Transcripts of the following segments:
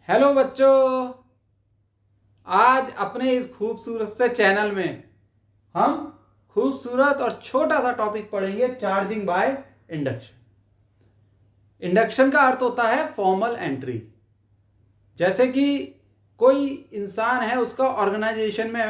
Hello बच्चों, आज अपने इस खूबसूरत से चैनल में हम खूबसूरत और छोटा सा टॉपिक पढ़ेंगे, चार्जिंग बाय इंडक्शन। इंडक्शन का अर्थ होता है फॉर्मल एंट्री। जैसे कि कोई इंसान है, उसका ऑर्गेनाइजेशन में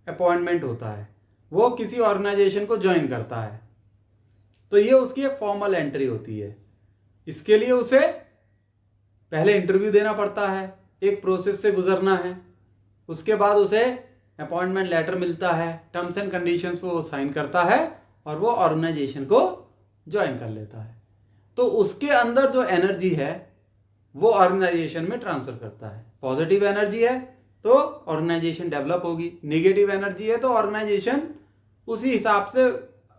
अपॉइंटमेंट होता है, वो किसी ऑर्गेनाइजेशन को ज्वाइन करता है, तो ये उसकी एक फॉर्मल एंट्री होती है। इसके लिए उसे पहले इंटरव्यू देना पड़ता है, एक प्रोसेस से गुजरना है, उसके बाद उसे अपॉइंटमेंट लेटर मिलता है, टर्म्स एंड कंडीशंस पे वो साइन करता है और वो ऑर्गेनाइजेशन को ज्वाइन कर लेता है। तो उसके अंदर जो एनर्जी है वो ऑर्गेनाइजेशन में ट्रांसफर करता है। पॉजिटिव एनर्जी है तो ऑर्गेनाइजेशन डेवलप होगी, नेगेटिव एनर्जी है तो ऑर्गेनाइजेशन उसी हिसाब से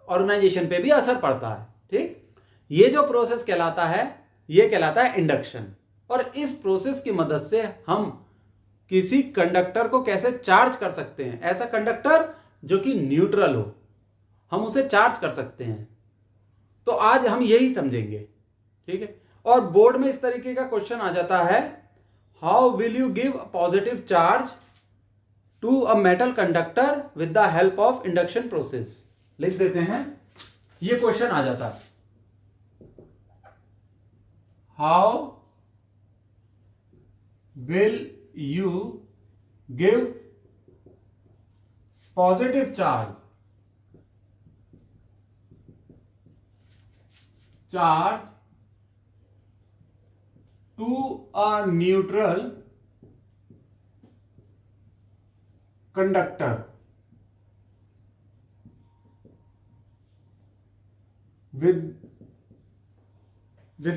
ऑर्गेनाइजेशन पे भी असर पड़ता है। ठीक, ये जो प्रोसेस कहलाता है ये कहलाता है इंडक्शन। और इस प्रोसेस की मदद से हम किसी कंडक्टर को कैसे चार्ज कर सकते हैं, ऐसा कंडक्टर जो कि न्यूट्रल हो, हम उसे चार्ज कर सकते हैं। तो आज हम यही समझेंगे। ठीक है, और बोर्ड में इस तरीके का क्वेश्चन आ जाता है, how will you give positive charge to a metal conductor with the help of induction process. लिख देते हैं, ये क्वेश्चन आ जाता है, how will you give positive charge to a neutral conductor with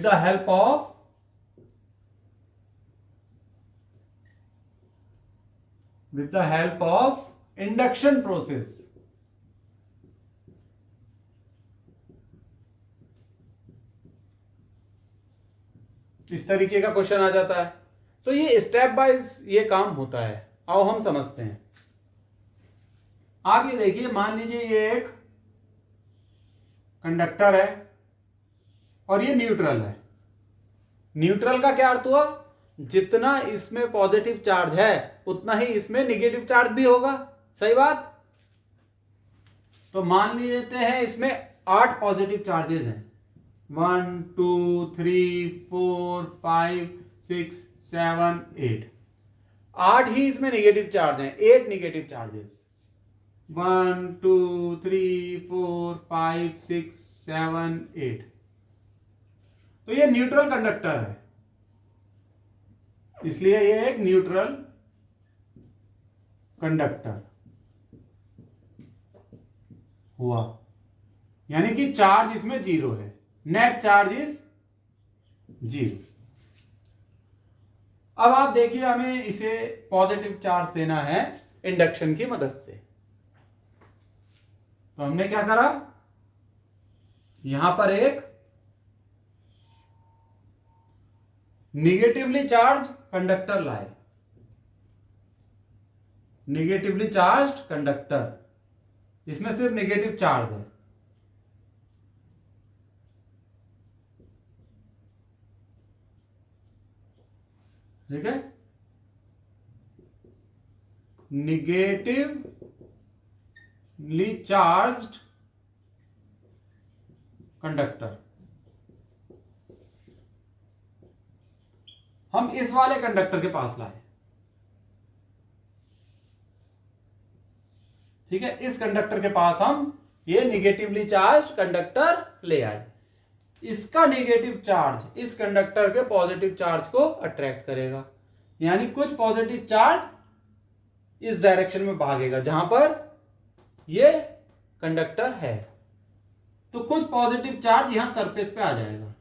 the help of induction process। इस तरीके का क्वेश्चन आ जाता है। तो ये स्टेप वाइज ये काम होता है, आओ हम समझते हैं। आप ये देखिए, मान लीजिए ये एक कंडक्टर है और ये न्यूट्रल है। न्यूट्रल का क्या अर्थ हुआ, जितना इसमें पॉजिटिव चार्ज है उतना ही इसमें निगेटिव चार्ज भी होगा। सही बात। तो मान लेते हैं इसमें 8 पॉजिटिव चार्जेस हैं, 1 2 3 4 5 6 7 8। 8 ही इसमें निगेटिव चार्ज हैं, 8 निगेटिव चार्जेस, 1 2 3 4 5 6 7 8। तो ये न्यूट्रल कंडक्टर है, इसलिए ये एक न्यूट्रल कंडक्टर हुआ, यानी कि चार्ज इसमें 0 है, नेट चार्ज इज 0। अब आप देखिए, हमें इसे पॉजिटिव चार्ज देना है इंडक्शन की मदद से। तो हमने क्या करा, यहां पर एक निगेटिवली चार्ज कंडक्टर लाए, निगेटिवली चार्ज कंडक्टर, इसमें सिर्फ निगेटिव चार्ज है। ठीक है, निगेटिवली चार्ज्ड कंडक्टर। हम इस वाले कंडक्टर के पास लाए। ठीक है, इस कंडक्टर के पास हम ये निगेटिवली चार्ज कंडक्टर ले आए। इसका निगेटिव चार्ज इस कंडक्टर के पॉजिटिव चार्ज को अट्रैक्ट करेगा, यानी कुछ पॉजिटिव चार्ज इस डायरेक्शन में भागेगा जहां पर ये कंडक्टर है, तो कुछ पॉजिटिव चार्ज यहां सरफेस पे आ जाएगा।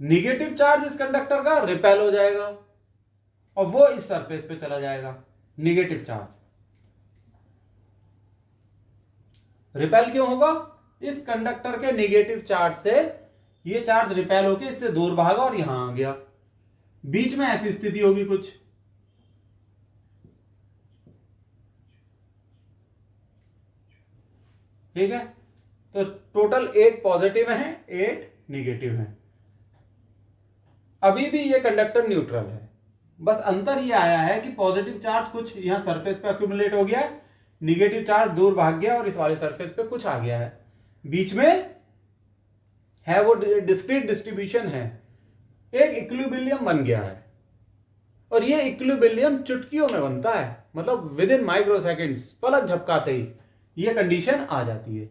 निगेटिव चार्ज इस कंडक्टर का रिपेल हो जाएगा और वो इस सरफेस पे चला जाएगा। निगेटिव चार्ज रिपेल क्यों होगा, इस कंडक्टर के निगेटिव चार्ज से ये चार्ज रिपेल होकर इससे दूर भागा और यहां आ गया, बीच में ऐसी स्थिति होगी कुछ। ठीक है, तो टोटल 8 पॉजिटिव हैं, 8 निगेटिव हैं। अभी भी ये कंडक्टर न्यूट्रल है, बस अंतर ये आया है कि पॉजिटिव चार्ज कुछ यहाँ सरफेस पे अक्यूमुलेट हो गया है, निगेटिव चार्ज दूर भाग गया और इस वाले सरफेस पे कुछ आ गया है, बीच में है वो डिस्क्रीट डिस्ट्रीब्यूशन है, एक इक्विलिब्रियम बन गया है। और ये इक्विलिब्रियम चुटकियों में बनता है, मतलब विद इन माइक्रो सेकेंड्स, पलक झपकाते ही ये कंडीशन आ जाती है।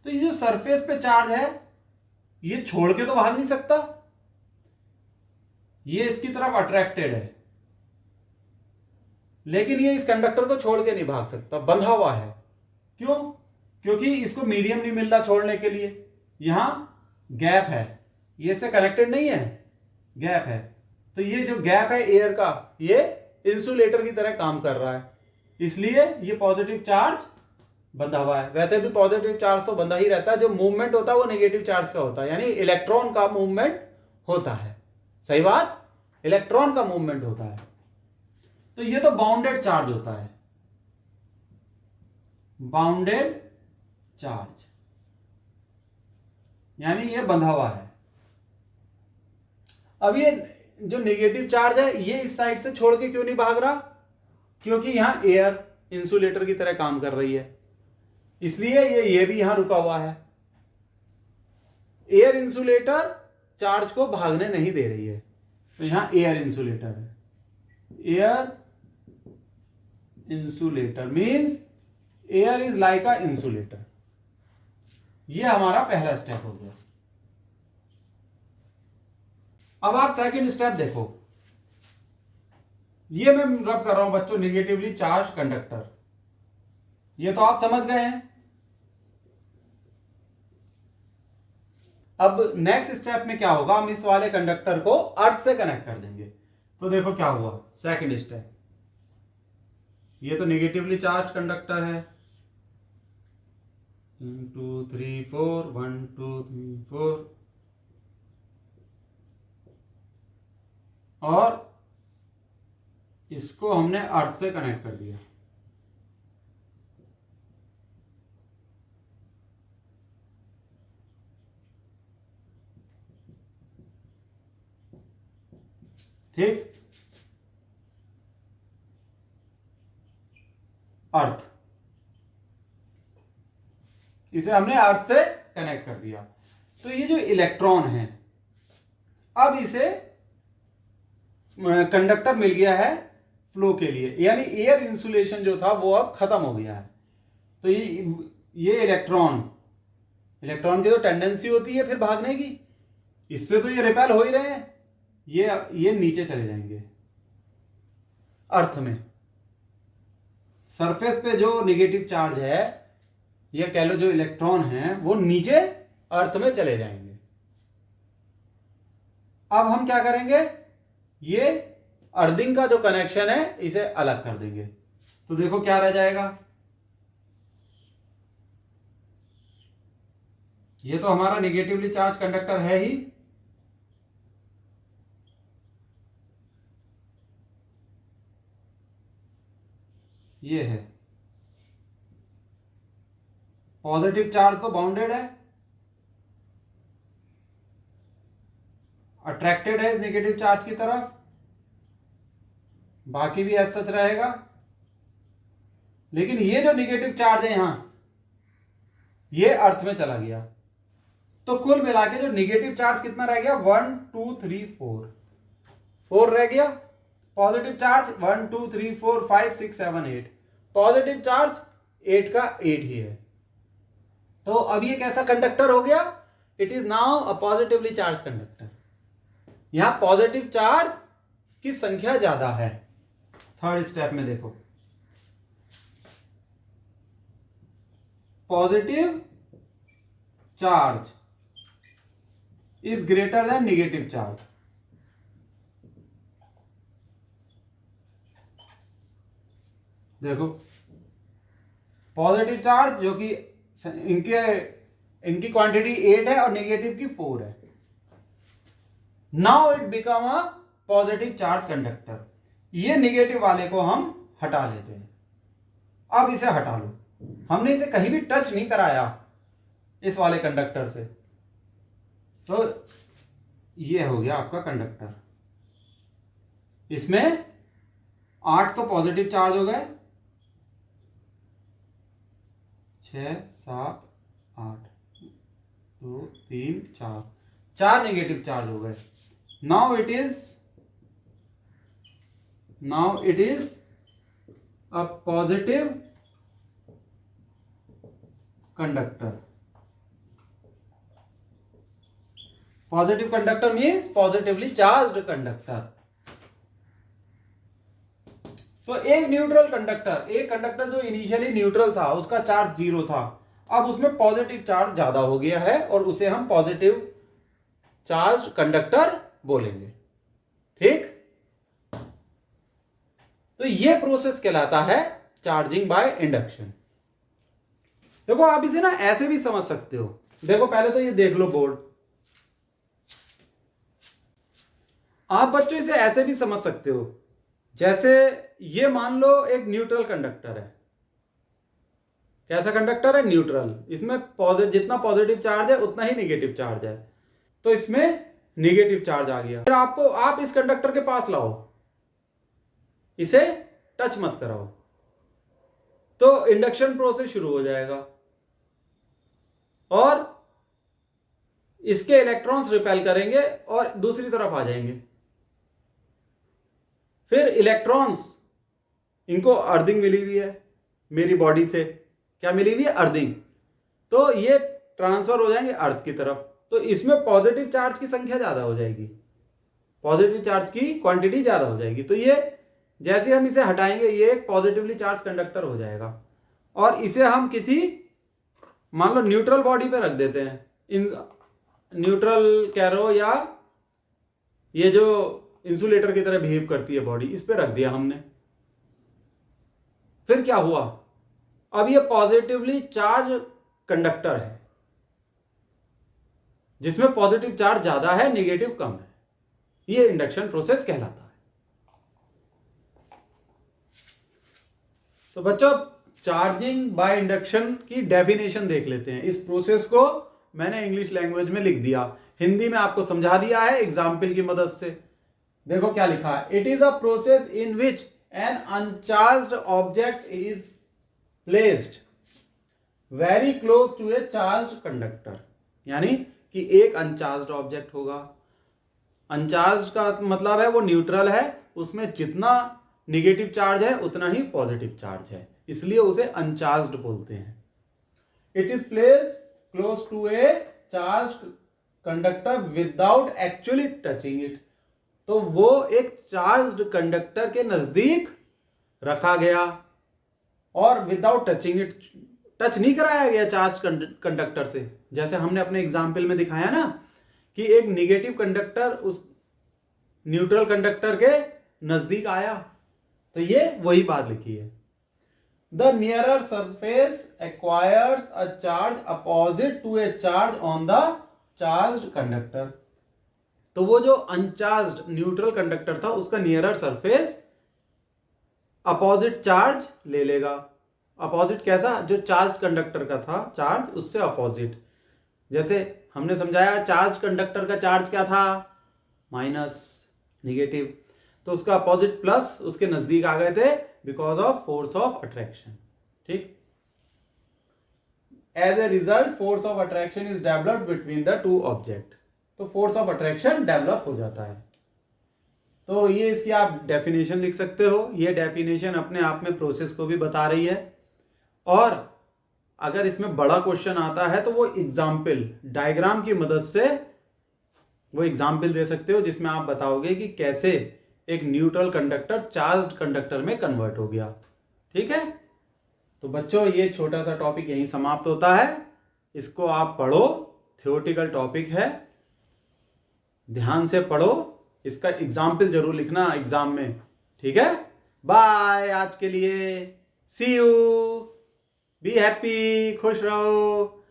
तो ये जो सरफेस पे चार्ज है ये छोड़ के तो भाग नहीं सकता, ये इसकी तरफ अट्रैक्टेड है, लेकिन ये इस कंडक्टर को छोड़ के नहीं भाग सकता, बंधा हुआ है। क्यों? क्योंकि इसको मीडियम नहीं मिल रहा छोड़ने के लिए, यहां गैप है, ये इससे कनेक्टेड नहीं है, गैप है। तो ये जो गैप है एयर का, ये इंसुलेटर की तरह काम कर रहा है, इसलिए ये पॉजिटिव चार्ज बंधा हुआ है। वैसे भी पॉजिटिव चार्ज तो बंधा ही रहता है, जो मूवमेंट होता है वो नेगेटिव चार्ज का होता है, यानी इलेक्ट्रॉन का मूवमेंट होता है। सही बात, इलेक्ट्रॉन का मूवमेंट होता है। तो ये तो बाउंडेड चार्ज होता है, बाउंडेड चार्ज, यानी ये बंधा हुआ है। अब ये जो नेगेटिव चार्ज है ये इस साइड से छोड़ के क्यों नहीं भाग रहा? क्योंकि यहां एयर इंसुलेटर की तरह काम कर रही है, इसलिए ये भी यहां रुका हुआ है। एयर इंसुलेटर चार्ज को भागने नहीं दे रही है, तो यहां एयर इंसुलेटर है। Air insulator means air is like a insulator. ये हमारा पहला स्टेप हो गया। अब आप सेकंड स्टेप देखो, ये मैं रब कर रहा हूं बच्चों नेगेटिवली चार्ज कंडक्टर, ये तो आप समझ गए हैं। अब नेक्स्ट स्टेप में क्या होगा, हम इस वाले कंडक्टर को अर्थ से कनेक्ट कर देंगे। तो देखो क्या हुआ, सेकंड स्टेप, ये तो नेगेटिवली चार्ज कंडक्टर है, 1 2 3 4 1 2 3 4, और इसको हमने अर्थ से कनेक्ट कर दिया। ठीक, अर्थ, इसे हमने अर्थ से कनेक्ट कर दिया। तो ये जो इलेक्ट्रॉन है, अब इसे कंडक्टर मिल गया है फ्लो के लिए, यानी एयर इंसुलेशन जो था वो अब खत्म हो गया है। तो ये इलेक्ट्रॉन की तो टेंडेंसी होती है फिर भागने की, इससे तो ये रिपेल हो ही रहे हैं, ये नीचे चले जाएंगे अर्थ में। सरफेस पे जो नेगेटिव चार्ज है, या कह लो जो इलेक्ट्रॉन है, वो नीचे अर्थ में चले जाएंगे। अब हम क्या करेंगे, ये अर्थिंग का जो कनेक्शन है इसे अलग कर देंगे। तो देखो क्या रह जाएगा, ये तो हमारा नेगेटिवली चार्ज कंडक्टर है ही, ये है पॉजिटिव चार्ज तो बाउंडेड है, अट्रैक्टेड है इस नेगेटिव चार्ज की तरफ, बाकी भी ऐसा सच रहेगा। लेकिन ये जो नेगेटिव चार्ज है यहां, ये अर्थ में चला गया। तो कुल मिला के जो नेगेटिव चार्ज कितना रह गया, 1 2 3 4 रह गया। पॉजिटिव चार्ज 1 2 3 4 5 6 7 8, पॉजिटिव चार्ज 8 का 8 ही है। तो अब ये कैसा कंडक्टर हो गया, it is now a positively charge conductor. यहां पॉजिटिव चार्ज की संख्या ज्यादा है। थर्ड स्टेप में देखो, positive charge is greater than negative charge. देखो पॉजिटिव चार्ज जो कि इनकी क्वांटिटी 8 है और नेगेटिव की 4 है। Now it become a positive charge conductor. ये नेगेटिव वाले को हम हटा लेते हैं। अब इसे हटा लो, हमने इसे कहीं भी टच नहीं कराया इस वाले कंडक्टर से, तो ये हो गया आपका कंडक्टर। इसमें 8 तो पॉजिटिव चार्ज हो गए, 6 7 8 2 3 4 नेगेटिव चार्ज हो गए। Now it is a positive conductor. Positive conductor means positively charged conductor. तो एक न्यूट्रल कंडक्टर, एक कंडक्टर जो इनिशियली न्यूट्रल था, उसका चार्ज 0 था, अब उसमें पॉजिटिव चार्ज ज्यादा हो गया है और उसे हम पॉजिटिव चार्ज कंडक्टर बोलेंगे। ठीक, तो यह प्रोसेस कहलाता है चार्जिंग बाय इंडक्शन। देखो आप इसे ना ऐसे भी समझ सकते हो। देखो पहले तो ये देख लो बोर्ड। आप बच्चों इसे ऐसे भी समझ सकते हो, जैसे ये मान लो एक न्यूट्रल कंडक्टर है। कैसा कंडक्टर है? न्यूट्रल। इसमें जितना पॉजिटिव चार्ज है उतना ही नेगेटिव चार्ज है, तो इसमें नेगेटिव चार्ज आ गया। फिर आप इस कंडक्टर के पास लाओ, इसे टच मत कराओ, तो इंडक्शन प्रोसेस शुरू हो जाएगा और इसके इलेक्ट्रॉन्स रिपेल करेंगे और दूसरी तरफ आ जाएंगे। फिर इलेक्ट्रॉन्स, इनको अर्थिंग मिली हुई है मेरी बॉडी से। क्या मिली हुई है? अर्थिंग। तो ये ट्रांसफर हो जाएंगे अर्थ की तरफ, तो इसमें पॉजिटिव चार्ज की संख्या ज्यादा हो जाएगी, पॉजिटिव चार्ज की क्वांटिटी ज्यादा हो जाएगी। तो ये जैसे हम इसे हटाएंगे, ये एक पॉजिटिवली चार्ज कंडक्टर हो जाएगा और इसे हम किसी मान लो न्यूट्रल बॉडी पे रख देते हैं, इन न्यूट्रल कैरो या ये जो इंसुलेटर की तरह बिहेव करती है बॉडी, इस पे रख दिया हमने। फिर क्या हुआ? अब ये पॉजिटिवली चार्ज कंडक्टर है जिसमें पॉजिटिव चार्ज ज्यादा है, नेगेटिव कम है। ये इंडक्शन प्रोसेस कहलाता है। तो बच्चों चार्जिंग बाय इंडक्शन की डेफिनेशन देख लेते हैं। इस प्रोसेस को मैंने इंग्लिश लैंग्वेज में लिख दिया, हिंदी में आपको समझा दिया है एग्जाम्पल की मदद से। देखो क्या लिखा है। It is a process in which an uncharged object is placed very close to a charged conductor. यानी कि एक अनचार्ज्ड ऑब्जेक्ट होगा। अनचार्ज्ड का मतलब है वो न्यूट्रल है, उसमें जितना नेगेटिव चार्ज है उतना ही पॉजिटिव चार्ज है, इसलिए उसे अनचार्ज्ड बोलते हैं। It is placed close to a charged conductor without actually touching it. तो वो एक चार्ज्ड कंडक्टर के नजदीक रखा गया और विदाउट टचिंग इट, टच नहीं कराया गया चार्ज कंडक्टर से। जैसे हमने अपने एग्जाम्पल में दिखाया ना कि एक नेगेटिव कंडक्टर उस न्यूट्रल कंडक्टर के नजदीक आया, तो ये वही बात लिखी है। The nearer surface acquires a charge opposite to a charge on the charged conductor. तो वो जो अनचार्ज्ड न्यूट्रल कंडक्टर था उसका नियरर सरफेस अपोजिट चार्ज ले लेगा। अपोजिट कैसा? जो चार्ज कंडक्टर का था चार्ज, उससे अपोजिट। जैसे हमने समझाया चार्ज कंडक्टर का चार्ज क्या था? माइनस, नेगेटिव, तो उसका अपोजिट प्लस उसके नजदीक आ गए थे because of force of attraction. ठीक, as a result force of attraction is developed between the two object. तो फोर्स ऑफ अट्रैक्शन डेवलप हो जाता है। तो ये इसकी आप डेफिनेशन लिख सकते हो। ये डेफिनेशन अपने आप में प्रोसेस को भी बता रही है। और अगर इसमें बड़ा क्वेश्चन आता है तो वो एग्जाम्पल डायग्राम की मदद से वो एग्जाम्पल दे सकते हो जिसमें आप बताओगे कि कैसे एक न्यूट्रल कंडक्टर चार्ज्ड कंडक्टर में कन्वर्ट हो गया। ठीक है, तो बच्चों ये छोटा सा टॉपिक यहीं समाप्त होता है। इसको आप पढ़ो, थ्योरेटिकल टॉपिक है, ध्यान से पढ़ो, इसका एग्जाम्पल जरूर लिखना एग्जाम में। ठीक है, बाय आज के लिए, सी यू, बी हैप्पी, खुश रहो।